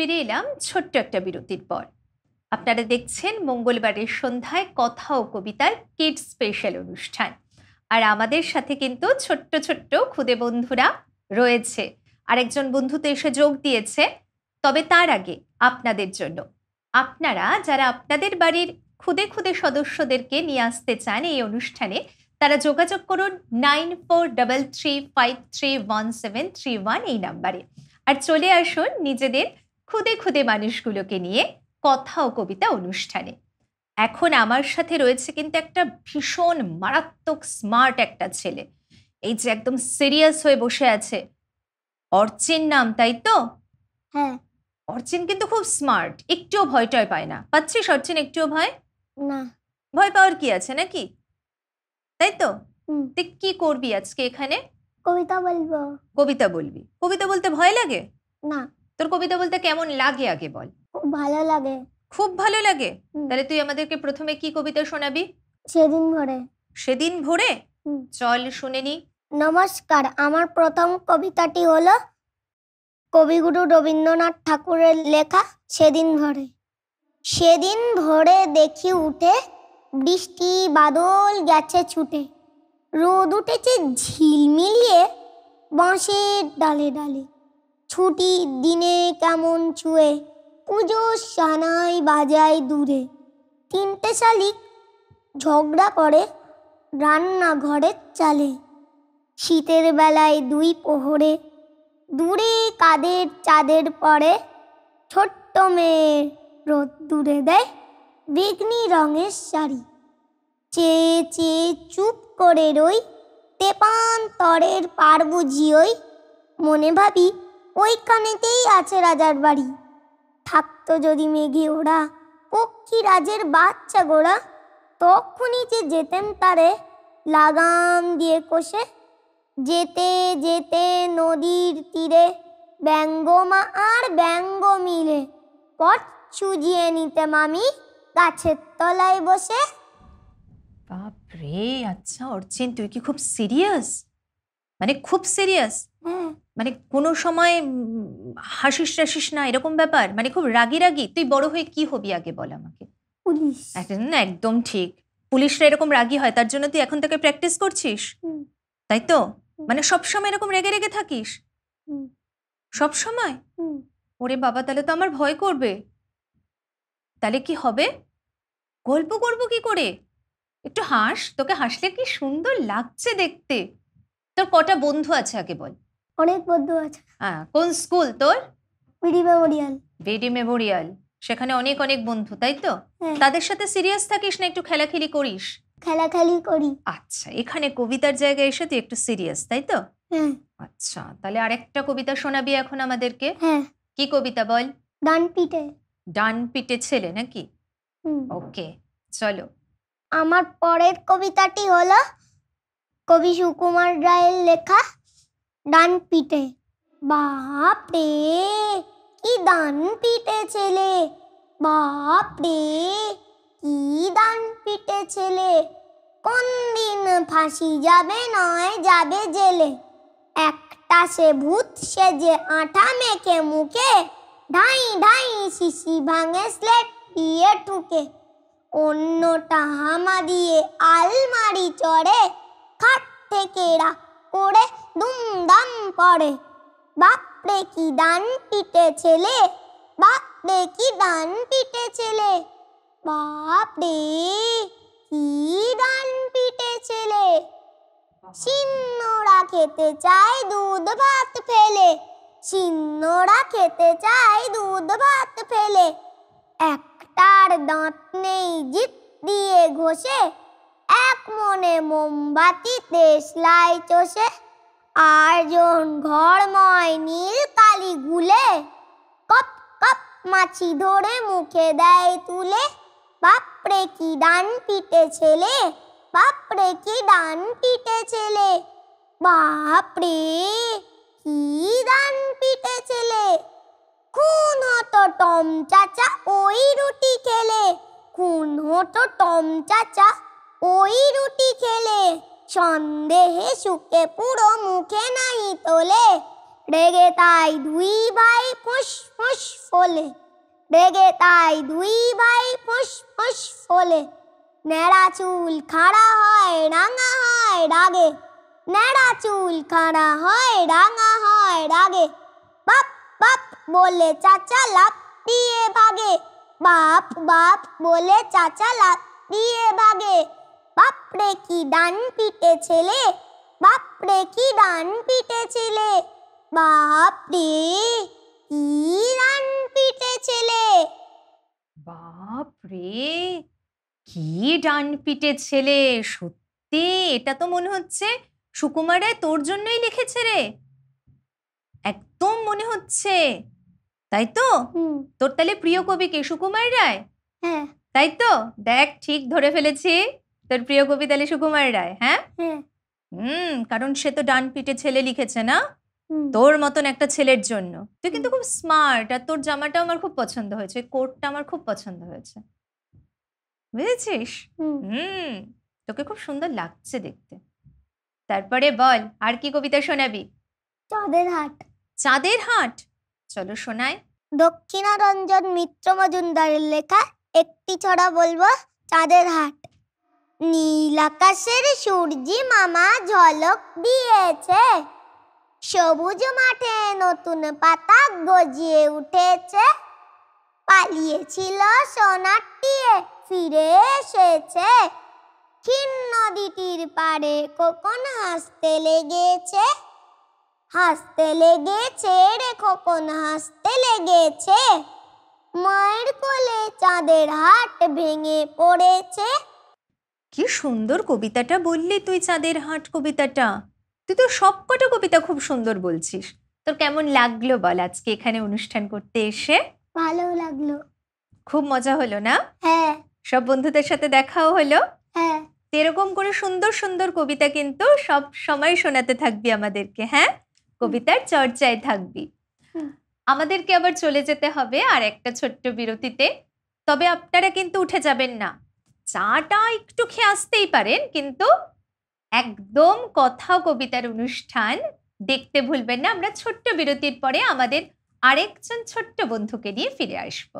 ফিরে এলাম ছোট্ট একটা বিরতির পর। আপনারা দেখছেন মঙ্গলবারের সন্ধ্যায় কথা ও কবিতার কিডস স্পেশাল অনুষ্ঠান। আর আমাদের সাথে কিন্তু ছোট্ট ছোট্ট খুদে বন্ধুরা রয়েছে। আরেকজন বন্ধু তো এসে যোগ দিয়েছে। তবে তার আগে আপনাদের জন্য, আপনারা যারা আপনাদের বাড়ির খুদে খুদে সদস্যদেরকে নিয়ে আসতে চান এই অনুষ্ঠানে, তারা যোগাযোগ করুন 9433531731 এই নাম্বারে। আর চলে আসুন নিজেদের খুদে খুদে মানুষগুলোকে নিয়ে কথা ও কবিতা অনুষ্ঠানে। এখন আমার সাথে রয়েছে কিন্তু একটা ভীষণ মারাত্মক স্মার্ট একটা ছেলে, এই যে একদম সিরিয়াস হয়ে বসে আছে। অর্চিন নাম, তাই তো? হ্যাঁ। অর্চিন কিন্তু খুব স্মার্ট, একটুও ভয় টয় পায় না। পাচ্ছিস অর্চিন একটুও ভয়? না। ভয় পাওয়ার কি আছে নাকি, তাই তো? হুম। তুই কি করবি আজকে এখানে? কবিতা বলবো। কবিতা বলবি? কবিতা বলতে ভয় লাগে? না। তোর কবিতা বলতে কেমন লাগে আগে বল। খুব ভালো লাগে। খুব ভালো লাগে? হুম। তাহলে তুই আমাদেরকে প্রথমে কি কবিতা শোনাবি? সেদিন ভোরে। সেদিন ভোরে? হুম। চল শুনে নি। নমস্কার, আমার প্রথম কবিতাটি হলো কবিগুরু রবীন্দ্রনাথ ঠাকুরের লেখা সেদিন ভোরে। সেদিন ভোরে দেখি উঠে, বৃষ্টি বাদল গেছে ছুটে, রোদ উঠেছে ঝিলমিলিয়ে বাঁশের ডালে ডালে, ছুটির দিনে কেমন ছুঁয়ে পুজোর সানাই বাজায় দূরে, তিনটে শালিক ঝগড়া করে রান্নাঘরের চালে, শীতের বেলায় দুই প্রহরে দূরে কাদের চাঁদের পরে, ছোট্ট মেয়ের রোদ দূরে দেয় বেগনি রঙের শাড়ি, চেয়ে চেয়ে চুপ করে রই তেপান্তরের পার বুঝি ওই, মনে ভাবি ওইখানেতেই আছে রাজার বাড়ি, থাকতো যদি মেঘে ওরা পক্ষী রাজের বাচ্চা গোড়া, তখনই যে যেতেম তারে লাগাম দিয়ে কষে, যেতে যেতে নদীর তীরে ব্যঙ্গমা আর ব্যঙ্গ মিলে পথ সুজিয়ে নিতেম আমি গাছের তলায় বসে। বাপরে, আচ্ছা অর্চিন তুই কি খুব সিরিয়াস? মানে খুব সিরিয়াস? হ্যাঁ। মানে কোনো সময় হাসিস টাসিস না, এরকম ব্যাপার? মানে খুব রাগি রাগি? তুই বড় হয়ে কি হবি আগে বল আমাকে। পুলিশ। একদম ঠিক, পুলিশরা এরকম রাগি হয়, তার জন্য তুই এখন থেকে প্র্যাকটিস করছিস, তাই তো? মানে সবসময় এরকম রেগে রেগে থাকিস? সব সময়? ওরে বাবা, তাহলে তো আমার ভয় করবে। তাহলে কি হবে? গল্প করবো কি করে? একটু হাস, তোকে হাসলে কি সুন্দর লাগছে দেখতে। তোর কটা বন্ধু আছে আগে বল। অনেক বন্ধু আছে। হ্যাঁ, কোন স্কুল তোর? BD Memorial. বিডি মেমোরিয়াল, সেখানে অনেক অনেক বন্ধু, তাই তো? হ্যাঁ। তাদের সাথে সিরিয়াস থাকিস না, একটু খেলাখেলি করিস? খেলাখেলি করি। আচ্ছা, এখানে কবিতার জায়গায় এসে তুই একটু সিরিয়াস, তাই তো? হ্যাঁ। আচ্ছা, তাহলে আরেকটা কবিতা শোনাবি এখন আমাদেরকে। হ্যাঁ। কি কবিতা বল? ডান পিঠে। ডান পিটে ছেলে নাকি? ওকে, চলো। আমার পরের কবিতাটি হলো কবি সুকুমার রায়ের লেখা ডান পিঠে। বাপ রে কি ডান পিঠে ছেলে, বাপ রে কি ডান পিঠে ছেলে, কোন দিন ফাঁসি যাবে নয় যাবে জেলে, একটা সে ভূত সেজে আঠা মেখে মুখে, ঢাই ঢাই শিশি ভাঙে স্লেট দিয়ে ঠুকে, অন্যটা হামা দিয়ে আলমারি চড়ে, খাট থেকে রাগ করে দুমদাম পড়ে, বাপরে কি ডান পিটে ছেলে, বাপরে কি ডান পিটে ছেলে, বাপরে কি ডান পিটে ছেলে, সিন্নরা খেতে চায় দুধ ভাত ফেলে, সিন্নরা খেতে চায় দুধ ভাত ফেলে, একটার দাঁত নেই জিত দিয়ে ঘষে, এক মনে মোমবাতি দেশলাই চষে, আর জন ঘরময় নীল কালি গুলে, কপ কপ মাছি ধরে মুখে দেয় তুলে, বাপরে কি ডান পিটে ছেলে, বাপরে কি ডান পিটে ছেলে, বাপরে কি ডান পিটে ছেলে, খুন হতো টম চাচা ওই রুটি খেলে, খুন হতো টম চাচা ওই রুটি খেলে, সন্দেহে শুকে পুরো মুখে নাই তোলে, রেগে তাই দুই ভাই ফুস ফুস ফোলে, রেগে তাই দুই ভাই ফুস ফুস ফোলে। ন্যাড়া চুল খাড়া হয় রাঙা হয় রাগে, ন্যাড়া চুল খাড়া হয় রাঙা হয় রাগে। বাপ বাপ বলে চাচা লাফ দিয়ে ভাগে, বাপ বাপ বলে চাচা লাফ দিয়ে ভাগে। বাপরে কি ডান পিটে ছেলে, বাপরে কি ডান পিটে ছেলে, বাপরে কি ডান পিটে ছেলে। বাপ রে, কি ডান পিটে ছেলে! সত্যি এটা তো মনে হচ্ছে সুকুমার রায় তোর জন্যই লিখেছে রে, একদম মনে হচ্ছে। তাই তো? তোর তাহলে প্রিয় কবি কে? সুকুমার রায়? হ্যাঁ তাই তো? দেখ, ঠিক ধরে ফেলেছি, তোর প্রিয় কবি তাহলে সুকুমার রায়। হ্যাঁ, হ্যাঁ কারণ সে তো ডান পিটে ছেলে লিখেছে না, হুম। তোর মতন একটা ছেলের জন্য। তুই কিন্তু খুব স্মার্ট, আর তোর জামাটাও আমার খুব পছন্দ হয়েছে, কোটটা আমার খুব পছন্দ হয়েছে, বুঝেছিস? হুম। তোকে খুব সুন্দর লাগছে দেখতে। তারপরে বল, আর কি কবিতা শোনাবি? চাঁদের হাট। চাঁদের হাট, চলো শোনাই। দক্ষিণারঞ্জন মিত্র মজুমদারের লেখা একটি ছড়া বলবো, চাঁদের হাট। নীল আকাশের সূর্যি মামা ঝলক দিয়েছে, সবুজ মাঠে নতুন পাতা গজিয়ে উঠেছে। পালিয়েছিল সোনার টিয়ে ফিরে এসেছে, ক্ষীণ নদীটির পাড়ে খোকন হাসতে লেগেছে, হাসতে লেগেছে রে খোকন হাসতে লেগেছে। মায়ের কোলে চাঁদের হাট ভেঙে পড়েছে। কি সুন্দর কবিতাটা বললি তুই, চাঁদের হাট কবিতাটা। তুই তো সবকটা কবিতা খুব সুন্দর বলছিস। তোর কেমন লাগলো বল আজকে এখানে অনুষ্ঠান করতে এসে? ভালো লাগলো। খুব মজা হলো না? হ্যাঁ সব বন্ধুদের সাথে দেখাও হলো। হ্যাঁ এরকম করে সুন্দর সুন্দর কবিতা কিন্তু সব সময় শোনাতে থাকবি আমাদেরকে। হ্যাঁ, কবিতার চর্চায় থাকবি। আমাদেরকে আবার চলে যেতে হবে আর একটা ছোট্ট বিরতিতে, তবে আপনারা কিন্তু উঠে যাবেন না। চাটা একটু খেয়ে আসতেই পারেন, কিন্তু একদম কথা ও কবিতার অনুষ্ঠান দেখতে ভুলবেন না। আমরা ছোট্ট বিরতির পরে আমাদের আরেকজন ছোট্ট বন্ধুকে নিয়ে ফিরে আসবো।